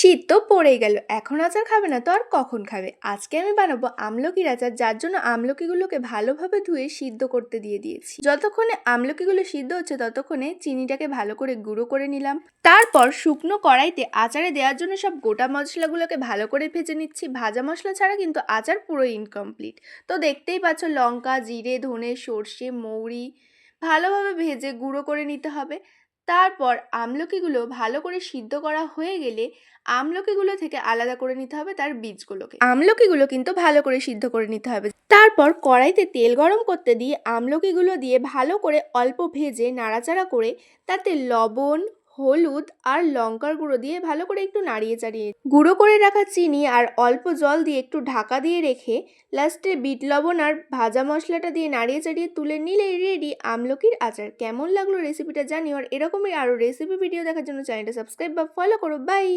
শীত তো পড়েই গেল। এখন আচার খাবে না তো আর কখন খাবে? আজকে আমি বানাবো আমলকির আচার, যার জন্য আমলকিগুলোকে ভালোভাবে ধুয়ে সিদ্ধ করতে দিয়ে দিয়েছি। যতক্ষণে আমলকিগুলো সিদ্ধ হচ্ছে ততক্ষণে চিনিটাকে ভালো করে গুঁড়ো করে নিলাম। তারপর শুকনো কড়াইতে আচারে দেওয়ার জন্য সব গোটা মশলাগুলোকে ভালো করে ভেজে নিচ্ছি। ভাজা মশলা ছাড়া কিন্তু আচার পুরো ইনকমপ্লিট। তো দেখতেই পাচ্ছ, লঙ্কা, জিরে, ধনে, সর্ষে, মৌরি ভালোভাবে ভেজে গুঁড়ো করে নিতে হবে। তারপর আমলকিগুলো ভালো করে সিদ্ধ করা হয়ে গেলে আমলকিগুলো থেকে আলাদা করে নিতে হবে তার বীজগুলোকে। আমলকিগুলো কিন্তু ভালো করে সিদ্ধ করে নিতে হবে। তারপর কড়াইতে তেল গরম করতে দিয়ে আমলকিগুলো দিয়ে ভালো করে অল্প ভেজে নাড়াচাড়া করে তাতে লবণ, হলুদ আর লঙ্কার গুঁড়ো দিয়ে ভালো করে একটু নাড়িয়ে চাড়িয়ে গুঁড়ো করে রাখা চিনি আর অল্প জল দিয়ে একটু ঢাকা দিয়ে রেখে লাস্টে বিট লবণ আর ভাজা মশলাটা দিয়ে নাড়িয়ে চাড়িয়ে তুলে নিলেই রেডি আমলকির আচার। কেমন লাগলো রেসিপিটা জানিও, আর এরকমই আরও রেসিপি ভিডিও দেখার জন্য চ্যানেলটা সাবস্ক্রাইব বা ফলো করো। বাই।